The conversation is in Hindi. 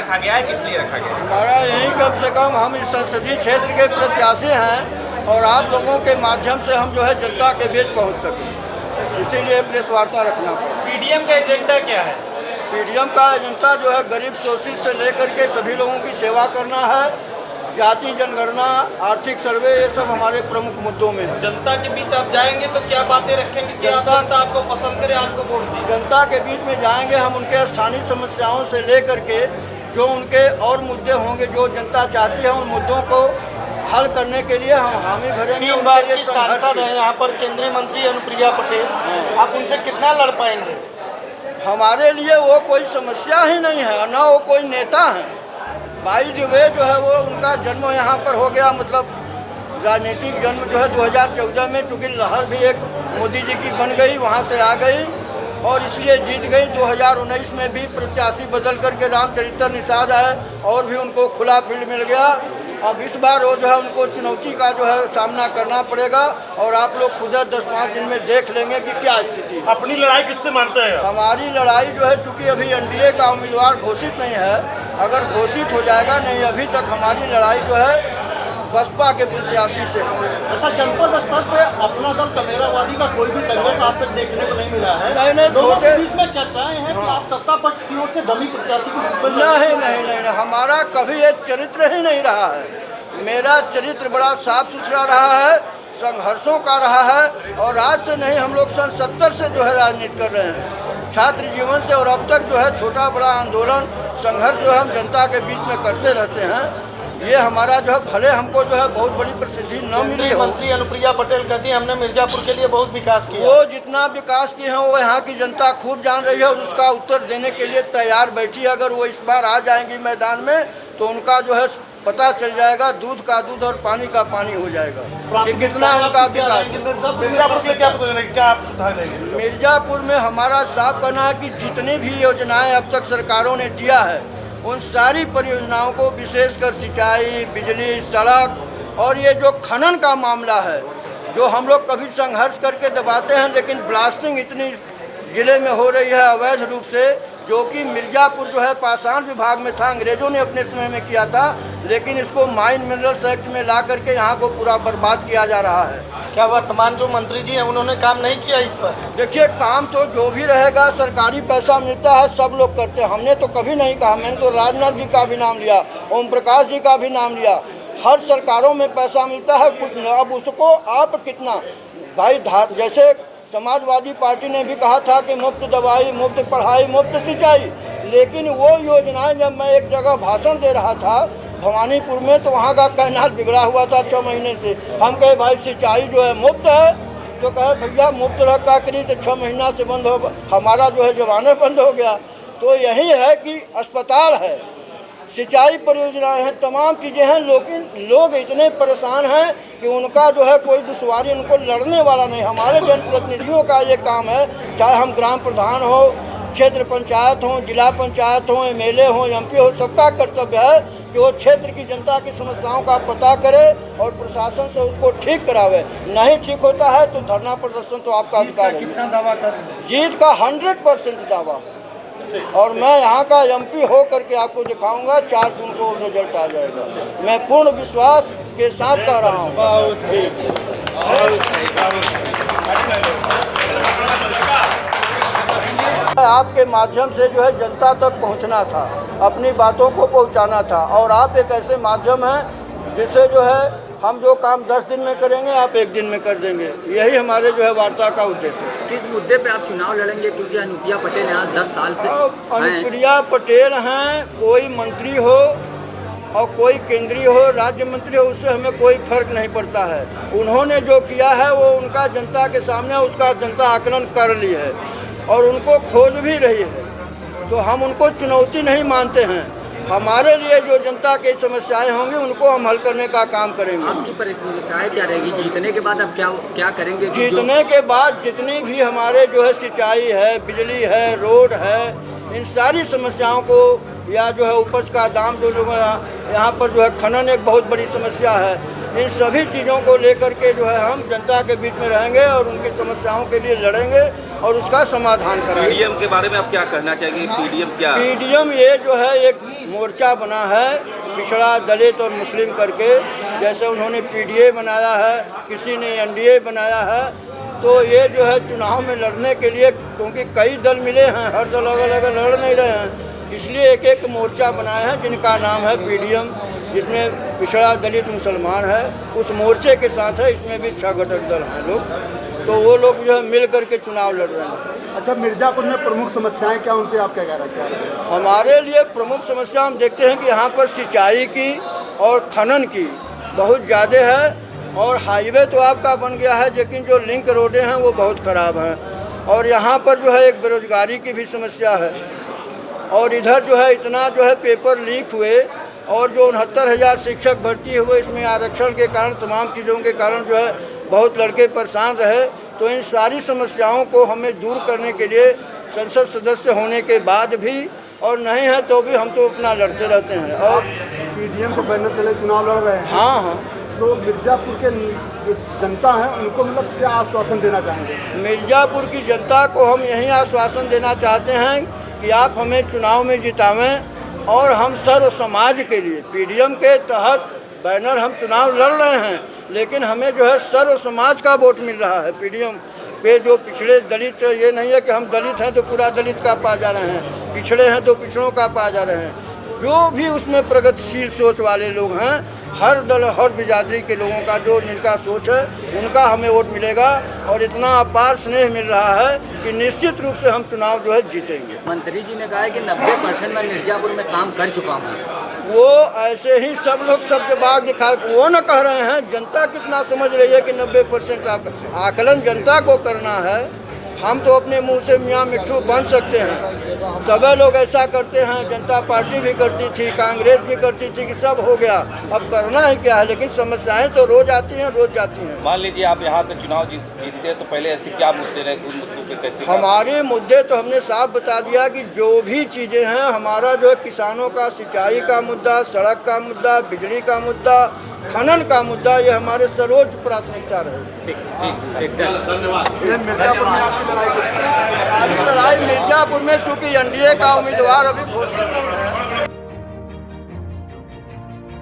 रखा गया है, किस लिए रखा गया है? हमारा यही कम से कम हम इस संसदीय क्षेत्र के प्रत्याशी हैं और आप लोगों के माध्यम से हम जो है जनता के बीच पहुंच सकें, इसीलिए प्रेस वार्ता रखना पड़ा। पीडीएम का एजेंडा क्या है? पीडीएम का एजेंडा जो है गरीब शोषित से लेकर के सभी लोगों की सेवा करना है। जाति जनगणना, आर्थिक सर्वे, ये सब हमारे प्रमुख मुद्दों में है। जनता के बीच आप जाएंगे तो क्या बातें रखेंगे कि जनता आपको पसंद करे, आपको वोट दे? जनता के बीच में जाएंगे, हम उनके स्थानीय समस्याओं से लेकर के जो उनके और मुद्दे होंगे जो जनता चाहती है उन मुद्दों को हल करने के लिए हम हामी भरेंगे। 3 बार की सांसद है यहाँ पर केंद्रीय मंत्री अनुप्रिया पटेल, आप उनसे कितना लड़ पाएंगे? हमारे लिए वो कोई समस्या ही नहीं है, ना वो कोई नेता है। बाई द वे जो है वो उनका जन्म यहाँ पर हो गया, मतलब राजनीतिक जन्म जो है 2014 में, चूँकि लहर भी एक मोदी जी की बन गई, वहाँ से आ गई और इसलिए जीत गई। 2019 में भी प्रत्याशी बदल करके रामचरित्र निषाद आए और भी उनको खुला फील्ड मिल गया। अब इस बार वो जो है उनको चुनौती का जो है सामना करना पड़ेगा और आप लोग खुद 10-5 दिन में देख लेंगे कि क्या स्थिति है। अपनी लड़ाई किससे मानते हैं? हमारी लड़ाई जो है, चूँकि अभी एनडीए का उम्मीदवार घोषित नहीं है, अगर घोषित हो जाएगा, नहीं अभी तक हमारी लड़ाई जो है बसपा के प्रत्याशी से है। अच्छा, जनपद स्तर पे अपना दल कमेरावादी का कोई भी संघर्ष आज तक देखने को नहीं मिला है। नहीं, लोगों के बीच में चर्चाएं हैं कि आप सत्ता पक्ष की ओर से डमी प्रत्याशी को नहीं, हमारा कभी ये चरित्र ही नहीं रहा है। मेरा चरित्र बड़ा साफ सुथरा रहा है, संघर्षों का रहा है और आज से नहीं, हम लोग सन 70 से जो है राजनीति कर रहे हैं, छात्र जीवन से, और अब तक जो है छोटा बड़ा आंदोलन संघर्ष जो है हम जनता के बीच में करते रहते हैं। ये हमारा जो है, भले हमको जो है बहुत बड़ी प्रसिद्धि न मिली हो। मंत्री अनुप्रिया पटेल कहती है हमने मिर्जापुर के लिए बहुत विकास किया। वो जितना विकास किए हैं वो यहाँ की जनता खूब जान रही है और उसका उत्तर देने के लिए तैयार बैठी है। अगर वो इस बार आ जाएंगी मैदान में तो उनका जो है पता चल जाएगा, दूध का दूध और पानी का पानी हो जाएगा कि कितना उनका विकास। मिर्जापुर के क्या आप सुधार देंगे? मिर्जापुर में हमारा साफ कहना है कि जितनी भी योजनाएं अब तक सरकारों ने दिया है उन सारी परियोजनाओं को, विशेषकर सिंचाई, बिजली, सड़क और ये जो खनन का मामला है, जो हम लोग कभी संघर्ष करके दबाते हैं, लेकिन ब्लास्टिंग इतनी ज़िले में हो रही है अवैध रूप से, जो कि मिर्जापुर जो है पाषाण विभाग में था, अंग्रेजों ने अपने समय में किया था, लेकिन इसको माइन मिनरल्स एक्ट में ला करके यहाँ को पूरा बर्बाद किया जा रहा है। क्या वर्तमान जो मंत्री जी हैं उन्होंने काम नहीं किया इस पर? देखिए, काम तो जो भी रहेगा, सरकारी पैसा मिलता है, सब लोग करते हैं। हमने तो कभी नहीं कहा, मैंने तो राजनाथ जी का भी नाम लिया, ओम प्रकाश जी का भी नाम लिया। हर सरकारों में पैसा मिलता है, कुछ नहीं। अब उसको आप कितना भाई, जैसे समाजवादी पार्टी ने भी कहा था कि मुफ्त दवाई, मुफ्त पढ़ाई, मुफ्त सिंचाई, लेकिन वो योजनाएं जब मैं एक जगह भाषण दे रहा था भवानीपुर में, तो वहाँ का कैनाल बिगड़ा हुआ था 6 महीने से। हम कहे भाई सिंचाई जो है मुफ्त है, तो कहे भैया मुफ्त रखा करी तो 6 महीना से बंद हो, हमारा जो है जमाना बंद हो गया। तो यही है कि अस्पताल है, सिंचाई परियोजनाएं हैं, तमाम चीज़ें हैं, लेकिन लोग इतने परेशान हैं कि उनका जो है कोई दुश्वारी उनको लड़ने वाला नहीं। हमारे जनप्रतिनिधियों का ये काम है, चाहे हम ग्राम प्रधान हो, क्षेत्र पंचायत हो, जिला पंचायत हो, एमएलए हो, एमपी हो, सबका कर्तव्य है कि वो क्षेत्र की जनता की समस्याओं का पता करे और प्रशासन से उसको ठीक करावे। नहीं ठीक होता है तो धरना प्रदर्शन तो आपका अधिकार है। कितना दावा कर रहे हैं? जीत का 100% दावा, और मैं यहाँ का एमपी हो करके आपको दिखाऊंगा। 4 जून को रिजल्ट आ जाएगा, मैं पूर्ण विश्वास के साथ कह रहा हूँ। आपके माध्यम से जो है जनता तक पहुँचना था, अपनी बातों को पहुँचाना था, और आप एक ऐसे माध्यम हैं जिससे जो है हम जो काम 10 दिन में करेंगे आप 1 दिन में कर देंगे। यही हमारे जो है वार्ता का उद्देश्य है। किस मुद्दे पे आप चुनाव लड़ेंगे? क्योंकि अनुप्रिया पटेल यहाँ 10 साल से अनुप्रिया पटेल हैं, कोई मंत्री हो और कोई केंद्रीय हो, राज्य मंत्री हो, उससे हमें कोई फर्क नहीं पड़ता है। उन्होंने जो किया है वो उनका जनता के सामने उसका जनता आकलन कर ली है और उनको खोज भी रही है, तो हम उनको चुनौती नहीं मानते हैं। हमारे लिए जो जनता की समस्याएं होंगी उनको हम हल करने का काम करेंगे। आपकी प्राथमिकताएं क्या रहेगी जीतने के बाद? अब क्या करेंगे? जीतने के बाद जितनी भी हमारे जो है सिंचाई है, बिजली है, रोड है, इन सारी समस्याओं को, या जो है उपज का दाम जो यहाँ पर जो है खनन एक बहुत बड़ी समस्या है, इन सभी चीज़ों को लेकर के जो है हम जनता के बीच में रहेंगे और उनकी समस्याओं के लिए लड़ेंगे और उसका समाधान करेंगे। पीडीएम के बारे में आप क्या कहना चाहेंगे? पीडीएम क्या? पीडीएम ये जो है एक मोर्चा बना है पिछड़ा दलित और मुस्लिम करके, जैसे उन्होंने पीडीए बनाया है, किसी ने एनडीए बनाया है। तो ये जो है चुनाव में लड़ने के लिए, क्योंकि कई दल मिले हैं, हर दल अलग अलग लड़ नहीं रहे हैं, इसलिए एक एक मोर्चा बनाए हैं जिनका नाम है पीडीएम, जिसमें पिछड़ा दलित मुसलमान है, उस मोर्चे के साथ है। इसमें भी 6 घटक दल हैं लोग, तो वो लोग जो है मिल करके चुनाव लड़ रहे हैं। अच्छा, मिर्ज़ापुर में प्रमुख समस्याएं क्या, उन पे आप क्या कह रहे हैं? हमारे लिए प्रमुख समस्या हम देखते हैं कि यहाँ पर सिंचाई की और खनन की बहुत ज़्यादा है, और हाईवे तो आपका बन गया है, लेकिन जो लिंक रोडें हैं वो बहुत ख़राब हैं, और यहाँ पर जो है एक बेरोजगारी की भी समस्या है, और इधर जो है इतना जो है पेपर लीक हुए, और जो 69,000 शिक्षक भर्ती हुए, इसमें आरक्षण के कारण, तमाम चीज़ों के कारण जो है बहुत लड़के परेशान रहे। तो इन सारी समस्याओं को हमें दूर करने के लिए संसद सदस्य होने के बाद भी, और नहीं है तो भी, हम तो अपना लड़ते रहते हैं। और पीडीएम के बैनर तले चुनाव लड़ रहे हैं। हाँ हाँ, तो मिर्ज़ापुर के जो जनता है उनको मतलब क्या आश्वासन देना चाहेंगे? मिर्ज़ापुर की जनता को हम यही आश्वासन देना चाहते हैं कि आप हमें चुनाव में जितावें, और हम सर्व समाज के लिए पीडीएम के तहत बैनर हम चुनाव लड़ रहे हैं, लेकिन हमें जो है सर्व समाज का वोट मिल रहा है। पीडीएम पे जो पिछड़े दलित, ये नहीं है कि हम दलित हैं तो पूरा दलित का पा जा रहे हैं, पिछड़े हैं तो पिछड़ों का पा जा रहे हैं। जो भी उसमें प्रगतिशील सोच वाले लोग हैं, हर दल हर बिरादरी के लोगों का जो जिनका सोच है, उनका हमें वोट मिलेगा, और इतना अपार स्नेह मिल रहा है कि निश्चित रूप से हम चुनाव जो है जीतेंगे। मंत्री जी ने कहा है कि 90% में मिर्ज़ापुर में काम कर चुका हूँ। वो ऐसे ही सब लोग सब जवाब दिखा, वो न कह रहे हैं। जनता कितना समझ रही है कि 90% आकलन जनता को करना है। हम तो अपने मुंह से मियाँ मिट्ठू बन सकते हैं, सभी लोग ऐसा करते हैं, जनता पार्टी भी करती थी, कांग्रेस भी करती थी कि सब हो गया, अब करना ही क्या है। लेकिन समस्याएं तो रोज आती हैं, रोज जाती हैं। मान लीजिए आप यहाँ से चुनाव जीतते हैं तो पहले ऐसे क्या मुद्दे रहे, उन मुद्दों पे कैसे? हमारे मुद्दे तो हमने साफ बता दिया कि जो भी चीज़ें हैं, हमारा जो है किसानों का सिंचाई का मुद्दा, सड़क का मुद्दा, बिजली का मुद्दा, खनन का मुद्दा, ये हमारे सर्वोच्च प्राथमिकता रहे। ये मिर्ज़ापुर में आपकी लड़ाई लड़ाई मिर्ज़ापुर में चूँकि एनडीए का उम्मीदवार अभी घोषित